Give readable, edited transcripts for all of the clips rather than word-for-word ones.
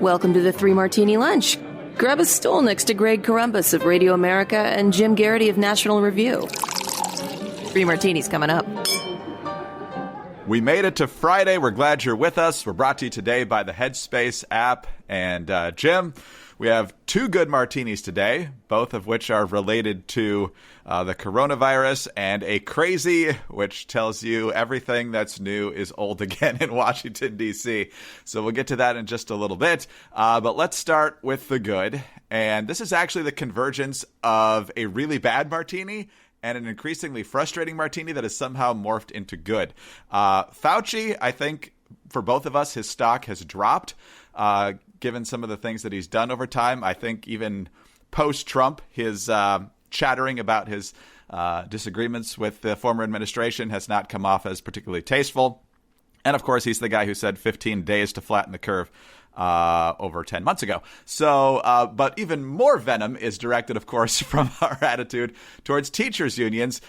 Welcome to the Three Martini Lunch. Grab a stool next to Greg Columbus of Radio America and Jim Garrity of National Review. Three Martinis coming up. We made it to Friday. We're glad you're with us. We're brought to you today by the Headspace app. And Jim, we have two good martinis today, both of which are related to the coronavirus, and a crazy, which tells you everything that's new is old again in Washington, D.C. So we'll get to that in just a little bit. But let's start with the good. And this is actually the convergence of a really bad martini and an increasingly frustrating martini that has somehow morphed into good. Fauci, I think, for both of us, his stock has dropped, given some of the things that he's done over time. I think even post-Trump, his chattering about his disagreements with the former administration has not come off as particularly tasteful. And, of course, he's the guy who said 15 days to flatten the curve over 10 months ago. So, but even more venom is directed, of course, from our attitude towards teachers' unions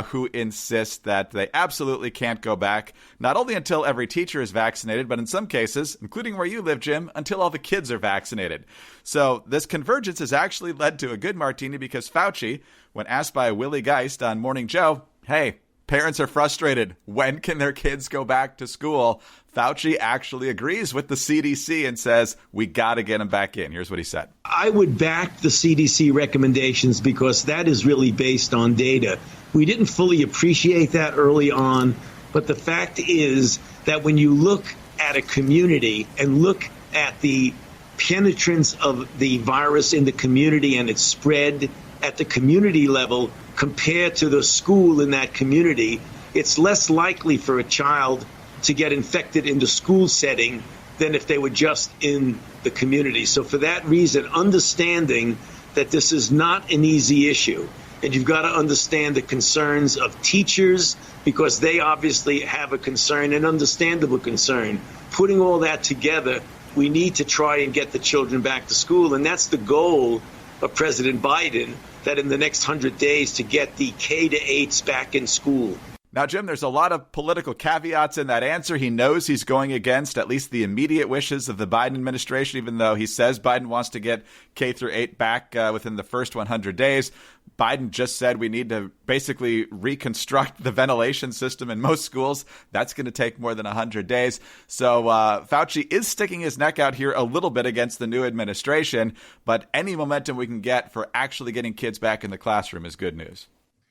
who insist that they absolutely can't go back, not only until every teacher is vaccinated, but in some cases, including where you live, Jim, until all the kids are vaccinated. So this convergence has actually led to a good martini because Fauci, when asked by Willie Geist on Morning Joe, hey, parents are frustrated. When can their kids go back to school? Fauci actually agrees with the CDC and says, we got to get them back in. Here's what he said. I would back the CDC recommendations because that is really based on data. We didn't fully appreciate that early on, but the fact is that when you look at a community and look at the penetrance of the virus in the community and its spread at the community level compared to the school in that community, it's less likely for a child to get infected in the school setting than if they were just in the community. So for that reason, understanding that this is not an easy issue, and you've got to understand the concerns of teachers because they obviously have a concern, an understandable concern. Putting all that together, we need to try and get the children back to school, and that's the goal of President Biden, that in the next 100 days to get the K-8s back in school. Now, Jim, there's a lot of political caveats in that answer. He knows he's going against at least the immediate wishes of the Biden administration, even though he says Biden wants to get K-8 back within the first 100 days. Biden just said we need to basically reconstruct the ventilation system in most schools. That's going to take more than 100 days. So Fauci is sticking his neck out here a little bit against the new administration, but any momentum we can get for actually getting kids back in the classroom is good news.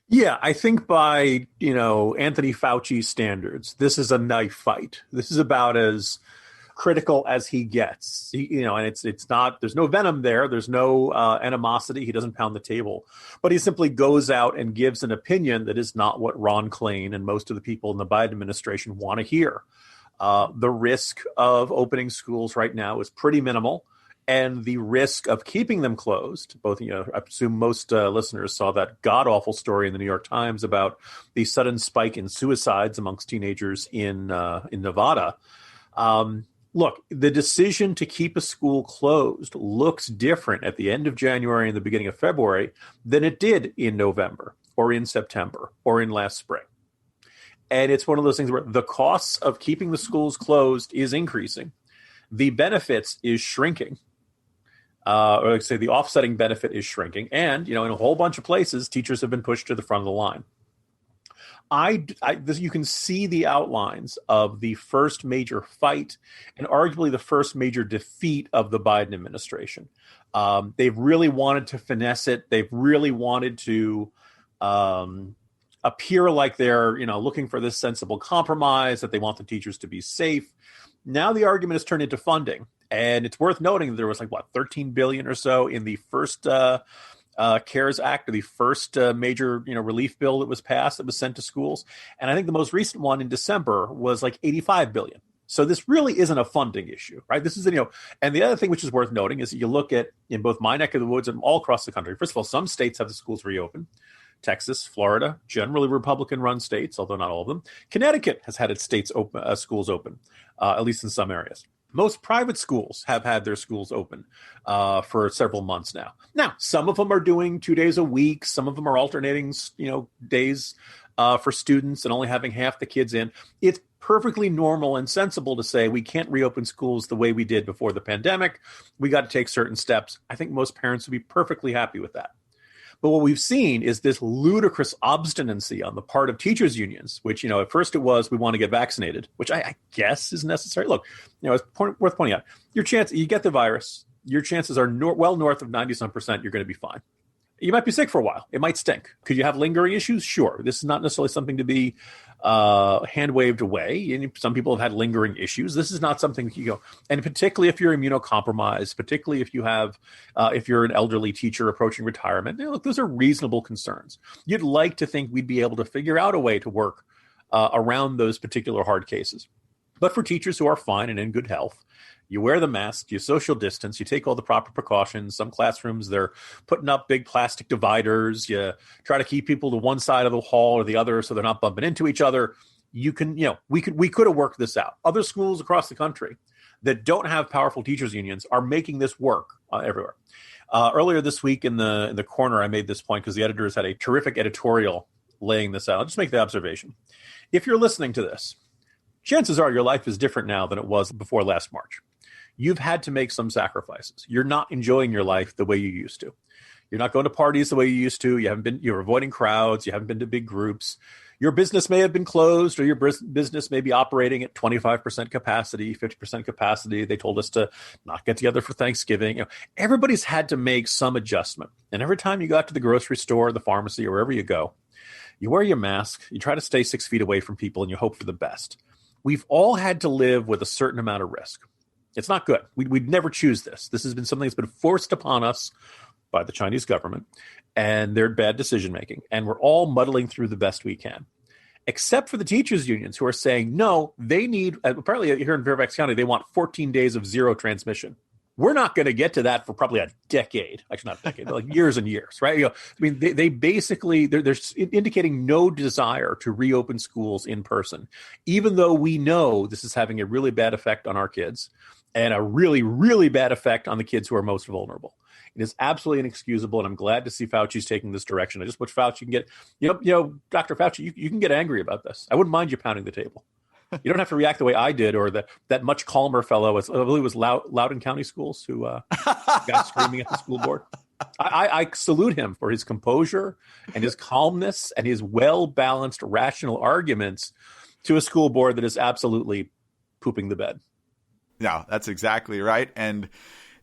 Yeah, I think by, Anthony Fauci's standards, this is a knife fight. This is about as critical as he gets. And it's not, there's no venom there. There's no animosity. He doesn't pound the table, but he simply goes out and gives an opinion that is not what Ron Klain and most of the people in the Biden administration want to hear. The risk of opening schools right now is pretty minimal. And the risk of keeping them closed, both, I assume most listeners saw that god-awful story in the New York Times about the sudden spike in suicides amongst teenagers in Nevada. Look, the decision to keep a school closed looks different at the end of January and the beginning of February than it did in November or in September or in last spring. And it's one of those things where the costs of keeping the schools closed is increasing. The benefits is shrinking. Or like say the offsetting benefit is shrinking. And, in a whole bunch of places, teachers have been pushed to the front of the line. You can see the outlines of the first major fight and arguably the first major defeat of the Biden administration. They've really wanted to finesse it. They've really wanted to appear like they're, looking for this sensible compromise, that they want the teachers to be safe. Now the argument has turned into funding. And it's worth noting that there was $13 billion or so in the first CARES Act, or the first major relief bill that was passed that was sent to schools. And I think the most recent one in December was $85 billion. So this really isn't a funding issue, right? This is, and the other thing which is worth noting is that you look at in both my neck of the woods and all across the country. First of all, some states have the schools reopened. Texas, Florida, generally Republican-run states, although not all of them. Connecticut has had its schools open, at least in some areas. Most private schools have had their schools open for several months now. Now, some of them are doing 2 days a week. Some of them are alternating, days for students and only having half the kids in. It's perfectly normal and sensible to say we can't reopen schools the way we did before the pandemic. We got to take certain steps. I think most parents would be perfectly happy with that. But what we've seen is this ludicrous obstinacy on the part of teachers' unions, which, at first it was, we want to get vaccinated, which I guess is necessary. Look, it's worth pointing out, you get the virus, your chances are well north of 90-some%, you're going to be fine. You might be sick for a while. It might stink. Could you have lingering issues? Sure. This is not necessarily something to be hand-waved away. And some people have had lingering issues. This is not something that you go, and particularly if you're immunocompromised, particularly if you have, if you're an elderly teacher approaching retirement, look, those are reasonable concerns. You'd like to think we'd be able to figure out a way to work around those particular hard cases. But for teachers who are fine and in good health, you wear the mask, you social distance, you take all the proper precautions. Some classrooms, they're putting up big plastic dividers. You try to keep people to one side of the hall or the other so they're not bumping into each other. We could have worked this out. Other schools across the country that don't have powerful teachers unions are making this work everywhere. Earlier this week in the corner, I made this point because the editors had a terrific editorial laying this out. I'll just make the observation. If you're listening to this, chances are your life is different now than it was before last March. You've had to make some sacrifices. You're not enjoying your life the way you used to. You're not going to parties the way you used to. You're avoiding crowds. You haven't been to big groups. Your business may have been closed, or your business may be operating at 25% capacity, 50% capacity. They told us to not get together for Thanksgiving. Everybody's had to make some adjustment. And every time you go out to the grocery store, the pharmacy, or wherever you go, you wear your mask, you try to stay 6 feet away from people, and you hope for the best. We've all had to live with a certain amount of risk. It's not good. We'd never choose this. This has been something that's been forced upon us by the Chinese government and their bad decision-making. And we're all muddling through the best we can, except for the teachers' unions who are saying, no, they need, apparently here in Fairfax County, they want 14 days of zero transmission. We're not going to get to that for probably a decade. Actually, not a decade, but like years and years, right? They basically, they're indicating no desire to reopen schools in person, even though we know this is having a really bad effect on our kids and a really, really bad effect on the kids who are most vulnerable. It is absolutely inexcusable, and I'm glad to see Fauci's taking this direction. I just wish Fauci can get, Dr. Fauci, you can get angry about this. I wouldn't mind you pounding the table. You don't have to react the way I did, or that much calmer fellow, I believe it was Loudoun County Schools, who got screaming at the school board. I salute him for his composure and his calmness and his well-balanced, rational arguments to a school board that is absolutely pooping the bed. No, that's exactly right. And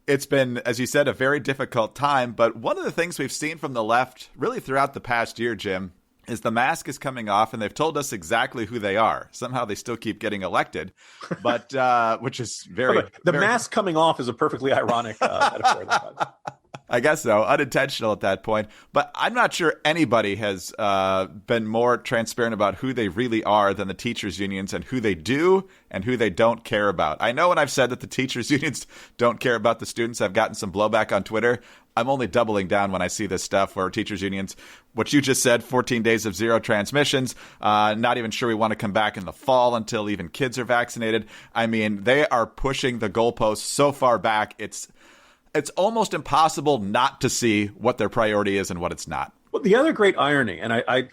it's been, as you said, a very difficult time. But one of the things we've seen from the left really throughout the past year, Jim, is the mask is coming off, and they've told us exactly who they are. Somehow they still keep getting elected, but which is very... The mask coming off is a perfectly ironic metaphor. I guess so. Unintentional at that point. But I'm not sure anybody has been more transparent about who they really are than the teachers' unions and who they do and who they don't care about. I know when I've said that the teachers' unions don't care about the students, I've gotten some blowback on Twitter. I'm only doubling down when I see this stuff where teachers' unions, what you just said, 14 days of zero transmissions, not even sure we want to come back in the fall until even kids are vaccinated. I mean, they are pushing the goalposts so far back, it's almost impossible not to see what their priority is and what it's not. Well, the other great irony, and I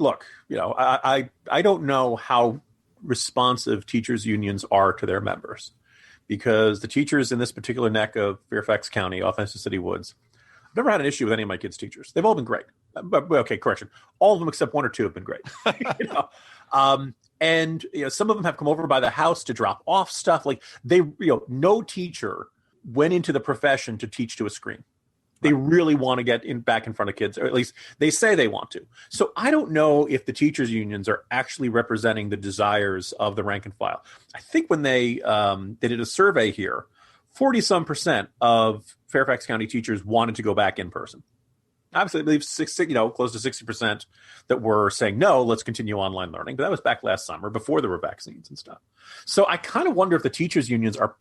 don't know how responsive teachers' unions are to their members, because the teachers in this particular neck of Fairfax County, Authentic City Woods, I've never had an issue with any of my kids' teachers. They've all been great. But okay, correction. All of them except one or two have been great. And some of them have come over by the house to drop off stuff. Like no teacher went into the profession to teach to a screen. They really want to get back in front of kids, or at least they say they want to. So I don't know if the teachers' unions are actually representing the desires of the rank and file. I think when they did a survey here, 40-some% of Fairfax County teachers wanted to go back in person. Obviously, I believe close to 60% that were saying, no, let's continue online learning. But that was back last summer before there were vaccines and stuff. So I kind of wonder if the teachers' unions are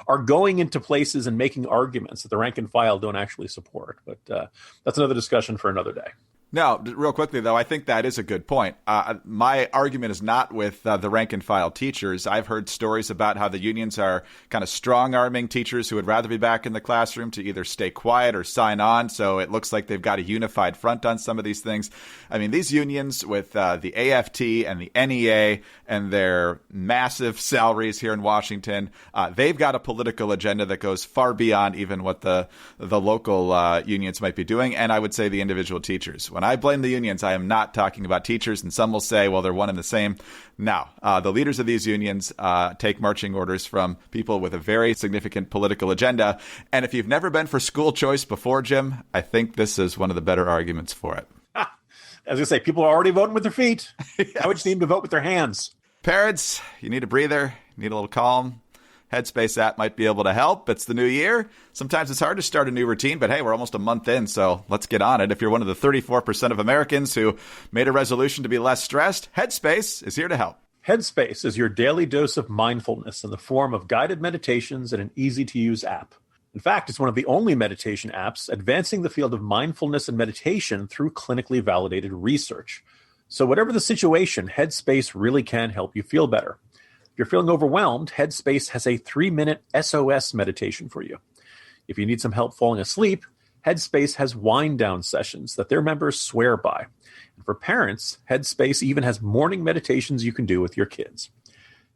are going into places and making arguments that the rank and file don't actually support. But that's another discussion for another day. No, real quickly, though, I think that is a good point. My argument is not with the rank and file teachers. I've heard stories about how the unions are kind of strong-arming teachers who would rather be back in the classroom to either stay quiet or sign on. So it looks like they've got a unified front on some of these things. I mean, these unions with the AFT and the NEA and their massive salaries here in Washington, they've got a political agenda that goes far beyond even what the local unions might be doing, and I would say the individual teachers. When I blame the unions, I am not talking about teachers, and some will say, well, they're one and the same. No, the leaders of these unions take marching orders from people with a very significant political agenda. And if you've never been for school choice before, Jim, I think this is one of the better arguments for it. As I say, people are already voting with their feet. Yes. Now we just need them to vote with their hands. Parents, you need a breather, you need a little calm. Headspace app might be able to help. It's the new year. Sometimes it's hard to start a new routine, but hey, we're almost a month in, so let's get on it. If you're one of the 34% of Americans who made a resolution to be less stressed, Headspace is here to help. Headspace is your daily dose of mindfulness in the form of guided meditations and an easy-to-use app. In fact, it's one of the only meditation apps advancing the field of mindfulness and meditation through clinically validated research. So whatever the situation, Headspace really can help you feel better. If you're feeling overwhelmed, Headspace has a 3-minute SOS meditation for you. If you need some help falling asleep, Headspace has wind-down sessions that their members swear by. And for parents, Headspace even has morning meditations you can do with your kids.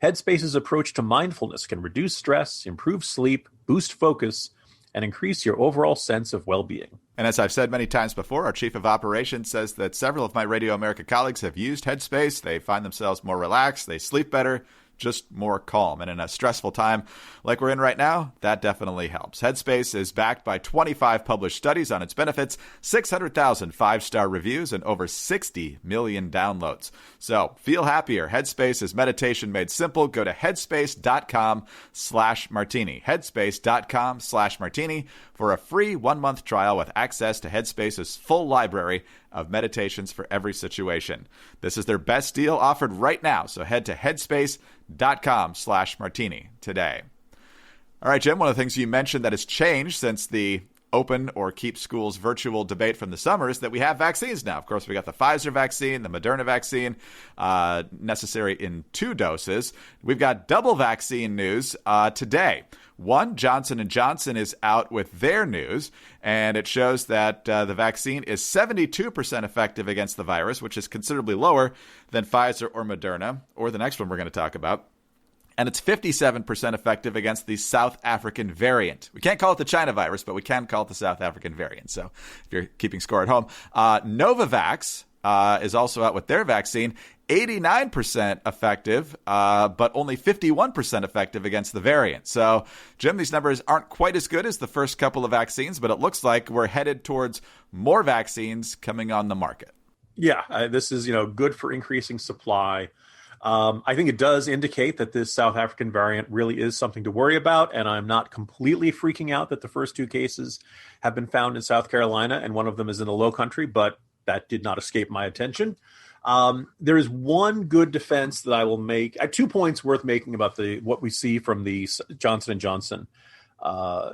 Headspace's approach to mindfulness can reduce stress, improve sleep, boost focus, and increase your overall sense of well-being. And as I've said many times before, our chief of operations says that several of my Radio America colleagues have used Headspace. They find themselves more relaxed, they sleep better, just more calm. And in a stressful time like we're in right now, that definitely helps. Headspace is backed by 25 published studies on its benefits, 600,000 five-star reviews, and over 60 million downloads. So feel happier. Headspace is meditation made simple. Go to headspace.com/martini. Headspace.com/martini for a free 1-month trial with access to Headspace's full library of meditations for every situation. This is their best deal offered right now, so head to headspace.com/martini today. All right, Jim, one of the things you mentioned that has changed since the open or keep schools virtual debate from the summer is that we have vaccines now. Of course, we got the Pfizer vaccine, the Moderna vaccine, necessary in 2 doses. We've got double vaccine news today. One, Johnson & Johnson is out with their news, and it shows that the vaccine is 72% effective against the virus, which is considerably lower than Pfizer or Moderna, or the next one we're going to talk about. And it's 57% effective against the South African variant. We can't call it the China virus, but we can call it the South African variant. So if you're keeping score at home, Novavax is also out with their vaccine. 89% effective, but only 51% effective against the variant. So, Jim, these numbers aren't quite as good as the first couple of vaccines, but it looks like we're headed towards more vaccines coming on the market. Yeah, this is good for increasing supply. I think it does indicate that this South African variant really is something to worry about, and I'm not completely freaking out that the first 2 cases have been found in South Carolina, and one of them is in the Low Country, but that did not escape my attention. There is one good defense that I will make. 2 points worth making about what we see from the Johnson & Johnson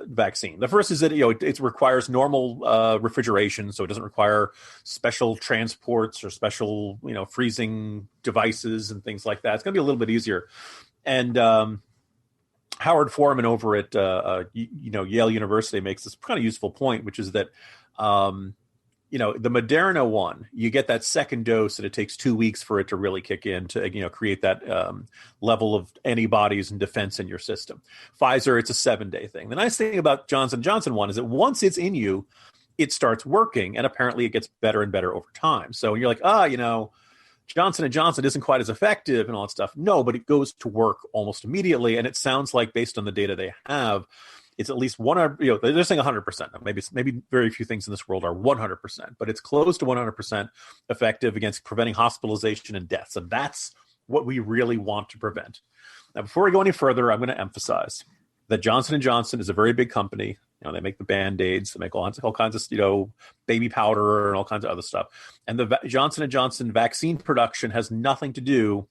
vaccine. The first is that it requires normal refrigeration, so it doesn't require special transports or special freezing devices and things like that. It's going to be a little bit easier. And Howard Foreman over at Yale University makes this kind of useful point, which is that the Moderna one, you get that second dose and it takes 2 weeks for it to really kick in to, create that level of antibodies and defense in your system. Pfizer, it's a 7-day thing. The nice thing about Johnson & Johnson one is that once it's in you, it starts working, and apparently it gets better and better over time. So when you're like, Johnson & Johnson isn't quite as effective and all that stuff. No, but it goes to work almost immediately. And it sounds like based on the data they have, it's at least they're saying 100%. Maybe very few things in this world are 100%, but it's close to 100% effective against preventing hospitalization and deaths. And that's what we really want to prevent. Now, before we go any further, I'm going to emphasize that Johnson & Johnson is a very big company. They make the Band-Aids, they make all kinds of, baby powder and all kinds of other stuff. And the Johnson & Johnson vaccine production has nothing to do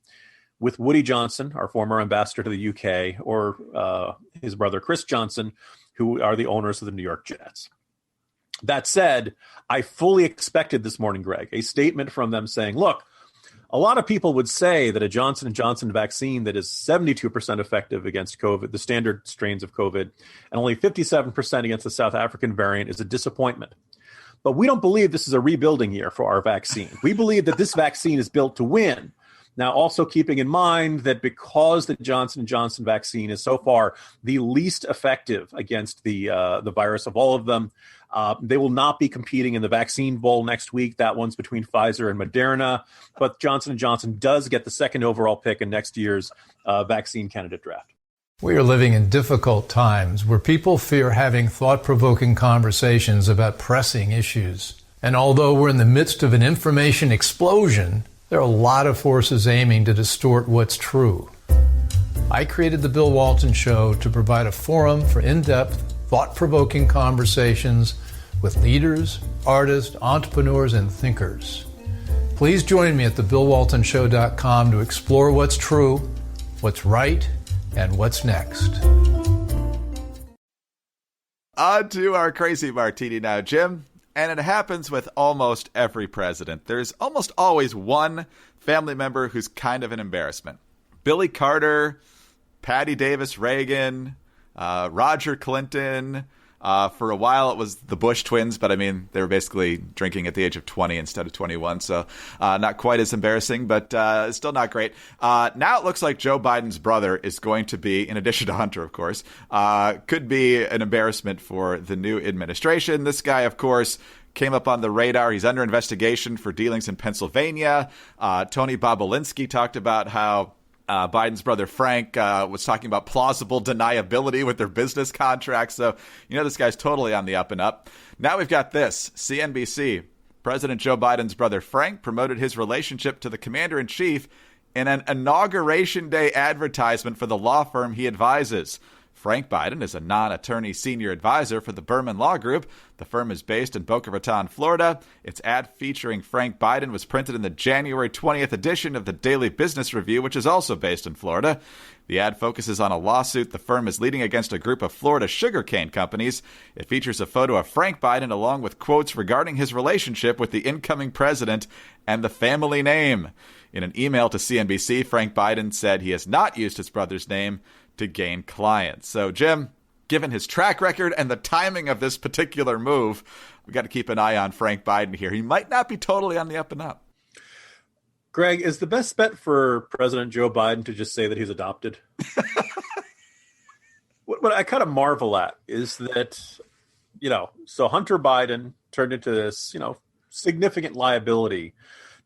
with Woody Johnson, our former ambassador to the UK, or his brother Chris Johnson, who are the owners of the New York Jets. That said, I fully expected this morning, Greg, a statement from them saying, look, a lot of people would say that a Johnson & Johnson vaccine that is 72% effective against COVID, the standard strains of COVID, and only 57% against the South African variant is a disappointment. But we don't believe this is a rebuilding year for our vaccine. We believe that this vaccine is built to win. Now, also keeping in mind that because the Johnson & Johnson vaccine is so far the least effective against the virus of all of them, they will not be competing in the vaccine bowl next week. That one's between Pfizer and Moderna. But Johnson & Johnson does get the second overall pick in next year's vaccine candidate draft. We are living in difficult times where people fear having thought-provoking conversations about pressing issues. And although we're in the midst of an information explosion, there are a lot of forces aiming to distort what's true. I created The Bill Walton Show to provide a forum for in-depth, thought-provoking conversations with leaders, artists, entrepreneurs, and thinkers. Please join me at thebillwaltonshow.com to explore what's true, what's right, and what's next. On to our crazy martini now, Jim. And it happens with almost every president. There's almost always one family member who's kind of an embarrassment. Billy Carter, Patty Davis Reagan, Roger Clinton. For a while, it was the Bush twins, but I mean, they were basically drinking at the age of 20 instead of 21, so not quite as embarrassing, but still not great. Now it looks like Joe Biden's brother is going to be, in addition to Hunter, of course, could be an embarrassment for the new administration. This guy, of course, came up on the radar. He's under investigation for dealings in Pennsylvania. Tony Bobulinski talked about how Biden's brother Frank was talking about plausible deniability with their business contracts. So, this guy's totally on the up and up. Now we've got this. CNBC. President Joe Biden's brother Frank promoted his relationship to the commander-in-chief in an Inauguration Day advertisement for the law firm he advises. Frank Biden is a non-attorney senior advisor for the Berman Law Group. The firm is based in Boca Raton, Florida. Its ad featuring Frank Biden was printed in the January 20th edition of the Daily Business Review, which is also based in Florida. The ad focuses on a lawsuit the firm is leading against a group of Florida sugarcane companies. It features a photo of Frank Biden along with quotes regarding his relationship with the incoming president and the family name. In an email to CNBC, Frank Biden said he has not used his brother's name to gain clients. So, Jim, given his track record and the timing of this particular move, we got to keep an eye on Frank Biden here. He might not be totally on the up and up. Greg, is the best bet for President Joe Biden to just say that he's adopted? What I kind of marvel at is that, so Hunter Biden turned into this, significant liability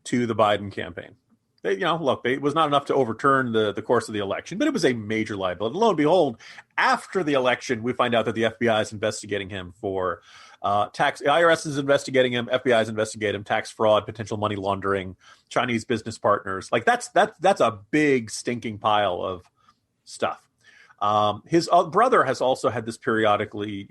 to the Biden campaign. It was not enough to overturn the course of the election, but it was a major liability. Lo and behold, after the election, we find out that the FBI is investigating him for tax. The IRS is investigating him. FBI is investigating him. Tax fraud, potential money laundering, Chinese business partners. Like that's a big stinking pile of stuff. His brother has also had this periodically,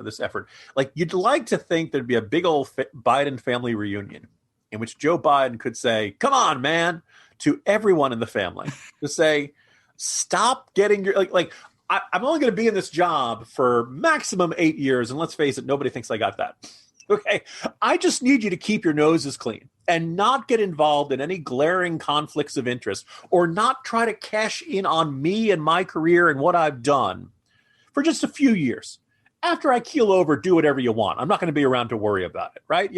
this effort. Like you'd like to think there'd be a big old Biden family reunion in which Joe Biden could say, come on, man, to everyone in the family. To say, stop getting your, I'm only going to be in this job for maximum 8 years. And let's face it, nobody thinks I got that. Okay. I just need you to keep your noses clean and not get involved in any glaring conflicts of interest or not try to cash in on me and my career and what I've done for just a few years. After I keel over, do whatever you want. I'm not going to be around to worry about it, right?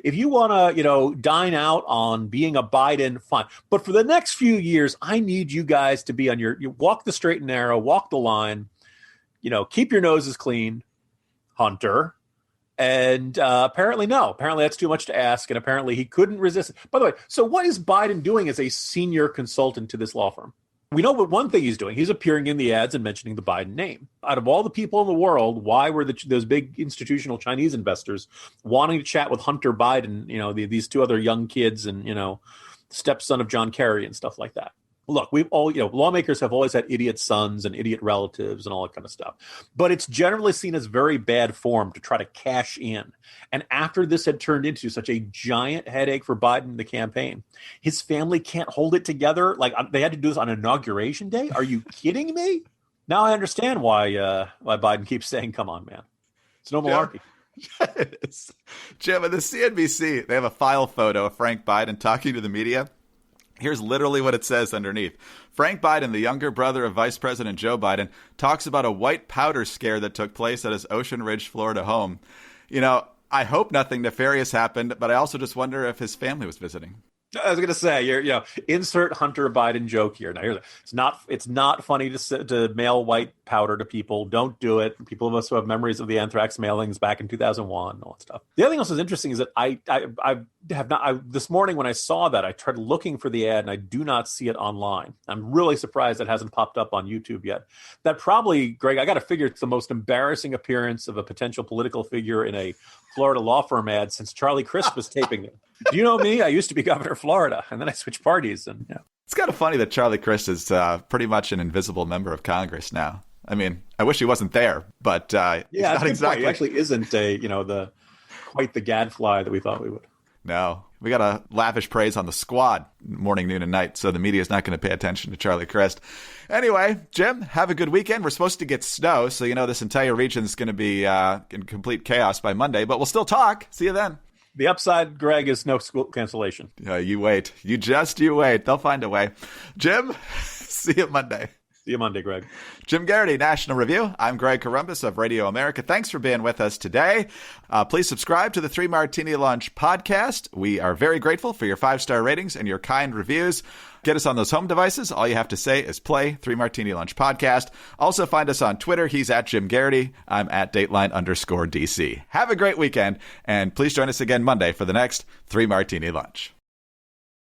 If you want to, dine out on being a Biden, fine. But for the next few years, I need you guys to be on you walk the straight and narrow, walk the line, keep your noses clean, Hunter. And apparently, no. Apparently, that's too much to ask. And apparently, he couldn't resist it. By the way, so what is Biden doing as a senior consultant to this law firm? We know what one thing he's doing. He's appearing in the ads and mentioning the Biden name. Out of all the people in the world, why were those big institutional Chinese investors wanting to chat with Hunter Biden, these two other young kids and, stepson of John Kerry and stuff like that? Look, we've all, lawmakers have always had idiot sons and idiot relatives and all that kind of stuff. But it's generally seen as very bad form to try to cash in. And after this had turned into such a giant headache for Biden in the campaign, his family can't hold it together. Like they had to do this on Inauguration Day. Are you kidding me? Now I understand why Biden keeps saying, come on, man. It's no malarkey. It is. Jim, at the CNBC, they have a file photo of Frank Biden talking to the media. Here's literally what it says underneath. Frank Biden, the younger brother of Vice President Joe Biden, talks about a white powder scare that took place at his Ocean Ridge, Florida home. You know, I hope nothing nefarious happened, but I also just wonder if his family was visiting. I was going to say, insert Hunter Biden joke here. Now, it's not funny to mail white powder to people. Don't do it. People of us who have memories of the anthrax mailings back in 2001 and all that stuff. The other thing else that's interesting is that I have not. This morning when I saw that, I tried looking for the ad and I do not see it online. I'm really surprised it hasn't popped up on YouTube yet. That probably, Greg, I got to figure it's the most embarrassing appearance of a potential political figure in a Florida law firm ad since Charlie Crist was taping it. Do you know me? I used to be governor of Florida, and then I switched parties. And It's kind of funny that Charlie Crist is pretty much an invisible member of Congress now. I mean, I wish he wasn't there, but he's not exactly. He actually isn't quite the gadfly that we thought we would. No, we got to lavish praise on the squad morning, noon, and night, so the media is not going to pay attention to Charlie Crist. Anyway, Jim, have a good weekend. We're supposed to get snow, so this entire region is going to be in complete chaos by Monday, but we'll still talk. See you then. The upside, Greg, is no school cancellation. You wait. You wait. They'll find a way. Jim, see you Monday. See you Monday, Greg. Jim Garrity, National Review. I'm Greg Corombos of Radio America. Thanks for being with us today. Please subscribe to the 3 Martini Lunch podcast. We are very grateful for your 5-star ratings and your kind reviews. Get us on those home devices. All you have to say is play 3 Martini Lunch podcast. Also find us on Twitter. He's at Jim Garrity. I'm at Dateline_DC. Have a great weekend, and please join us again Monday for the next 3 Martini Lunch.